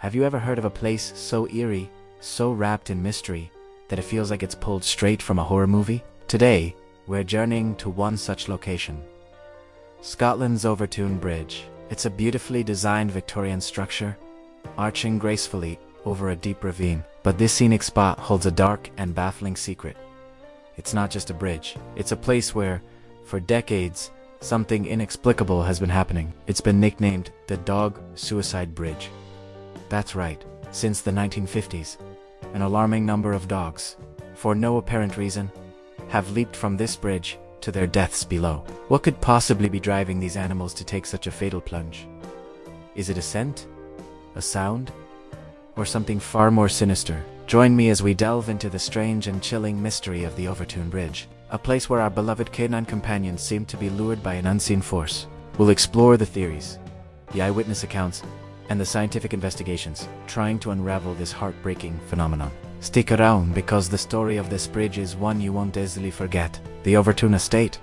Have you ever heard of a place so eerie, so wrapped in mystery, that it feels like it's pulled straight from a horror movie? Today, we're journeying to one such location. Scotland's Overtoun Bridge. It's a beautifully designed Victorian structure, arching gracefully over a deep ravine. But this scenic spot holds a dark and baffling secret. It's not just a bridge. It's a place where, for decades, something inexplicable has been happening. It's been nicknamed the Dog Suicide Bridge. That's right. Since the 1950s, an alarming number of dogs, for no apparent reason, have leaped from this bridge to their deaths below. What could possibly be driving these animals to take such a fatal plunge? Is it a scent? A sound? Or something far more sinister? Join me as we delve into the strange and chilling mystery of the Overtoun Bridge, a place where our beloved canine companions seem to be lured by an unseen force. We'll explore the theories, the eyewitness accounts, and the scientific investigations, trying to unravel this heartbreaking phenomenon. Stick around, because the story of this bridge is one you won't easily forget. The Overtoun estate,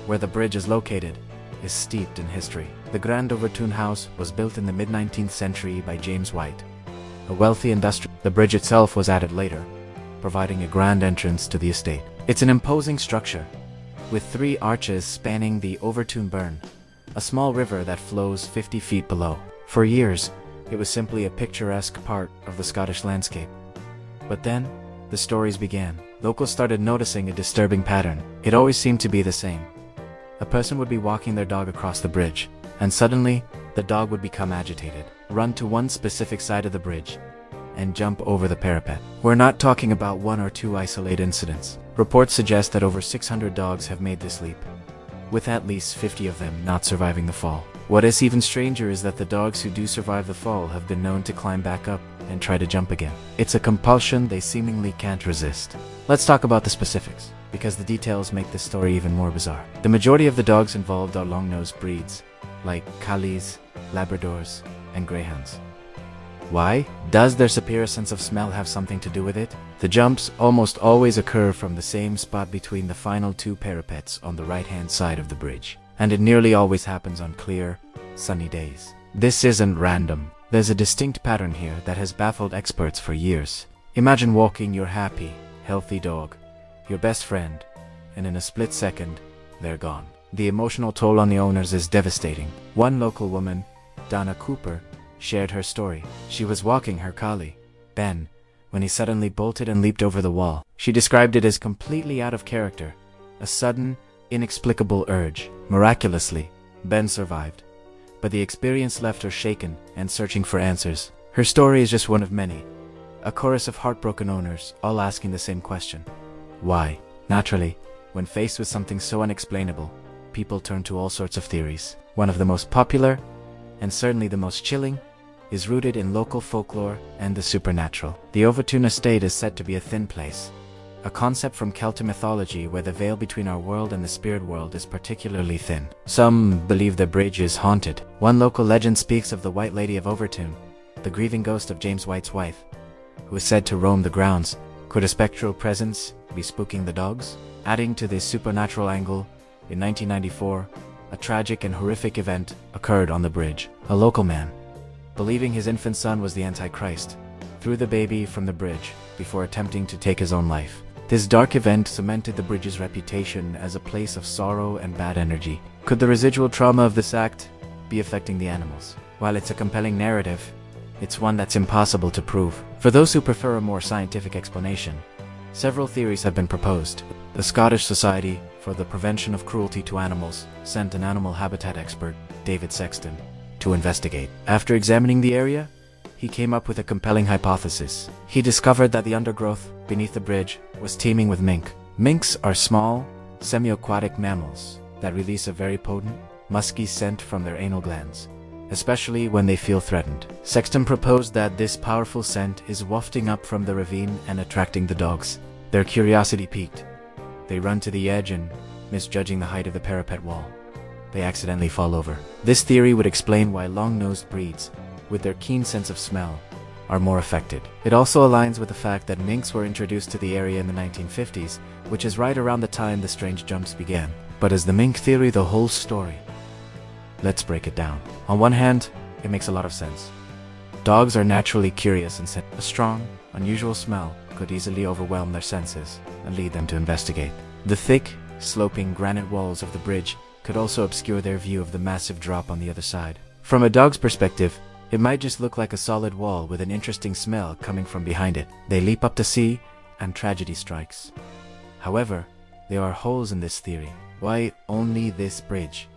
where the bridge is located, is steeped in history. The Grand Overtoun House was built in the mid-19th century by James White, a wealthy industrial. The bridge itself was added later, providing a grand entrance to the estate. It's an imposing structure, with 3 arches spanning the Overtoun Burn, a small river that flows 50 feet below. For years, it was simply a picturesque part of the Scottish landscape. But then, the stories began. Locals started noticing a disturbing pattern. It always seemed to be the same. A person would be walking their dog across the bridge, and suddenly, the dog would become agitated, run to one specific side of the bridge, and jump over the parapet. We're not talking about 1 or 2 isolated incidents. Reports suggest that over 600 dogs have made this leap, with at least 50 of them not surviving the fall. What is even stranger is that the dogs who do survive the fall have been known to climb back up and try to jump again. It's a compulsion they seemingly can't resist. Let's talk about the specifics, because the details make this story even more bizarre. The majority of the dogs involved are long-nosed breeds, like Collies, Labradors, and Greyhounds. Why? Does their superior sense of smell have something to do with it? The jumps almost always occur from the same spot between the final 2 parapets on the right-hand side of the bridge, and it nearly always happens on clear, sunny days. This isn't random. There's a distinct pattern here that has baffled experts for years. Imagine walking your happy, healthy dog, your best friend, and in a split second, they're gone. The emotional toll on the owners is devastating. One local woman, Donna Cooper, shared her story. She was walking her collie, Ben, when he suddenly bolted and leaped over the wall. She described it as completely out of character, a sudden, inexplicable urge. Miraculously, Ben survived, but the experience left her shaken and searching for answers. Her story is just one of many, a chorus of heartbroken owners, all asking the same question. Why? Naturally, when faced with something so unexplainable, people turn to all sorts of theories. One of the most popular, and certainly the most chilling, is rooted in local folklore and the supernatural. The Overtoun estate is said to be a thin place, a concept from Celtic mythology where the veil between our world and the spirit world is particularly thin. Some believe the bridge is haunted. One local legend speaks of the White Lady of Overtoun, the grieving ghost of James White's wife, who is said to roam the grounds. Could a spectral presence be spooking the dogs? Adding to this supernatural angle, in 1994, a tragic and horrific event occurred on the bridge. A local man, believing his infant son was the Antichrist, threw the baby from the bridge before attempting to take his own life. This dark event cemented the bridge's reputation as a place of sorrow and bad energy. Could the residual trauma of this act be affecting the animals? While it's a compelling narrative, it's one that's impossible to prove. For those who prefer a more scientific explanation, several theories have been proposed. The Scottish Society for the Prevention of Cruelty to Animals sent an animal habitat expert, David Sexton, to investigate. After examining the area, he came up with a compelling hypothesis. He discovered that the undergrowth beneath the bridge was teeming with mink. Minks are small, semi-aquatic mammals that release a very potent, musky scent from their anal glands, especially when they feel threatened. Sexton proposed that this powerful scent is wafting up from the ravine and attracting the dogs. Their curiosity piqued. They run to the edge and, misjudging the height of the parapet wall, they accidentally fall over. This theory would explain why long-nosed breeds, with their keen sense of smell, are more affected. It also aligns with the fact that minks were introduced to the area in the 1950s, which is right around the time the strange jumps began. But is the mink theory the whole story? Let's break it down. On one hand, it makes a lot of sense. Dogs are naturally curious and a strong, unusual smell could easily overwhelm their senses and lead them to investigate. The thick, sloping granite walls of the bridge could also obscure their view of the massive drop on the other side. From a dog's perspective, it might just look like a solid wall with an interesting smell coming from behind it. They leap up to see, and tragedy strikes. However, there are holes in this theory. Why only this bridge?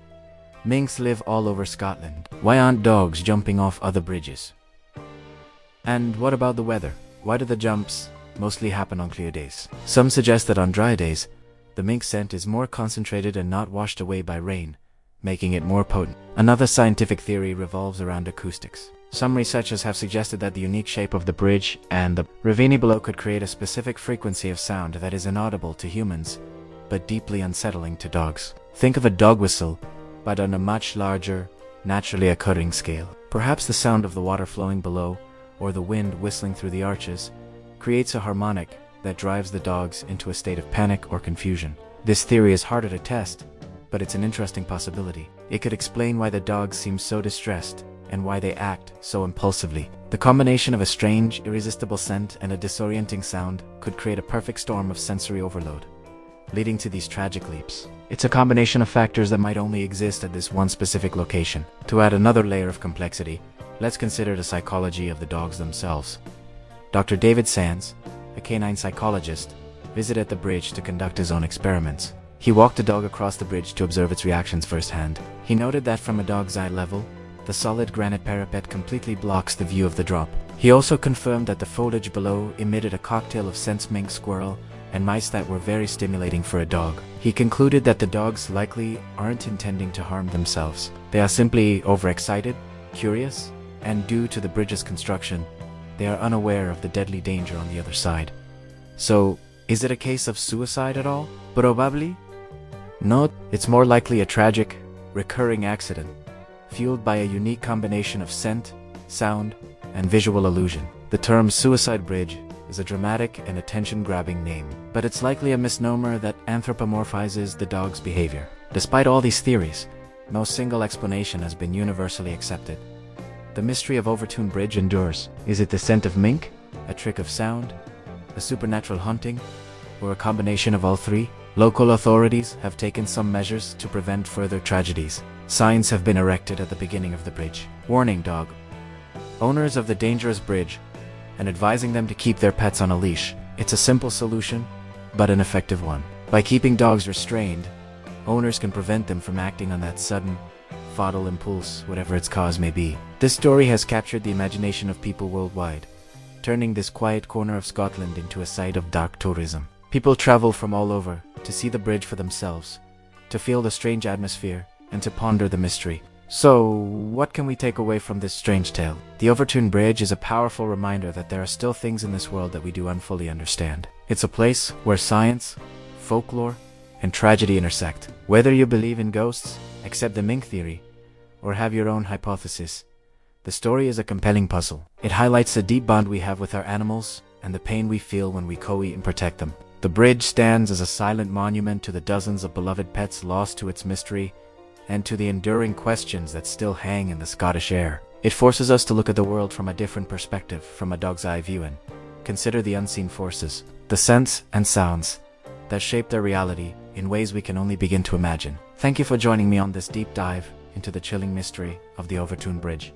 Minks live all over Scotland. Why aren't dogs jumping off other bridges? And what about the weather? Why do the jumps mostly happen on clear days? Some suggest that on dry days, the mink scent is more concentrated and not washed away by rain, making it more potent. Another scientific theory revolves around acoustics. Some researchers have suggested that the unique shape of the bridge and the ravine below could create a specific frequency of sound that is inaudible to humans, but deeply unsettling to dogs. Think of a dog whistle, but on a much larger, naturally occurring scale. Perhaps the sound of the water flowing below, or the wind whistling through the arches, creates a harmonic that drives the dogs into a state of panic or confusion. This theory is harder to test, but it's an interesting possibility. It could explain why the dogs seem so distressed and why they act so impulsively. The combination of a strange, irresistible scent and a disorienting sound could create a perfect storm of sensory overload, leading to these tragic leaps. It's a combination of factors that might only exist at this one specific location. To add another layer of complexity, let's consider the psychology of the dogs themselves. Dr. David Sands, a canine psychologist, visited the bridge to conduct his own experiments. He walked the dog across the bridge to observe its reactions firsthand. He noted that from a dog's eye level, the solid granite parapet completely blocks the view of the drop. He also confirmed that the foliage below emitted a cocktail of scents: mink, squirrel, and mice that were very stimulating for a dog. He concluded that the dogs likely aren't intending to harm themselves. They are simply overexcited, curious, and due to the bridge's construction, they are unaware of the deadly danger on the other side. So, is it a case of suicide at all? Probably. No, it's more likely a tragic, recurring accident, fueled by a unique combination of scent, sound, and visual illusion. The term suicide bridge is a dramatic and attention-grabbing name, but it's likely a misnomer that anthropomorphizes the dog's behavior. Despite all these theories, no single explanation has been universally accepted. The mystery of Overtoun Bridge endures. Is it the scent of mink, a trick of sound, a supernatural haunting, or a combination of all three? Local authorities have taken some measures to prevent further tragedies. Signs have been erected at the beginning of the bridge, warning dog owners of the dangerous bridge and advising them to keep their pets on a leash. It's a simple solution, but an effective one. By keeping dogs restrained, owners can prevent them from acting on that sudden, fatal impulse, whatever its cause may be. This story has captured the imagination of people worldwide, turning this quiet corner of Scotland into a site of dark tourism. People travel from all over to see the bridge for themselves, to feel the strange atmosphere, and to ponder the mystery. So, what can we take away from this strange tale? The Overtoun Bridge is a powerful reminder that there are still things in this world that we do unfully understand. It's a place where science, folklore, and tragedy intersect. Whether you believe in ghosts, accept the mink theory, or have your own hypothesis, the story is a compelling puzzle. It highlights the deep bond we have with our animals and the pain we feel when we co-eat and protect them. The bridge stands as a silent monument to the dozens of beloved pets lost to its mystery and to the enduring questions that still hang in the Scottish air. It forces us to look at the world from a different perspective, from a dog's eye view, and consider the unseen forces, the scents and sounds that shape their reality in ways we can only begin to imagine. Thank you for joining me on this deep dive into the chilling mystery of the Overtoun Bridge.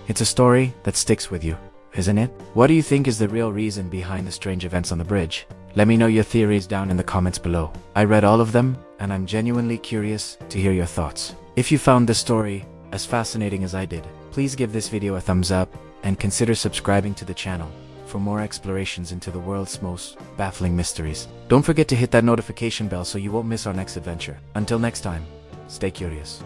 It's a story that sticks with you, isn't it? What do you think is the real reason behind the strange events on the bridge? Let me know your theories down in the comments below. I read all of them, and I'm genuinely curious to hear your thoughts. If you found this story as fascinating as I did, please give this video a thumbs up and consider subscribing to the channel for more explorations into the world's most baffling mysteries. Don't forget to hit that notification bell so you won't miss our next adventure. Until next time, stay curious.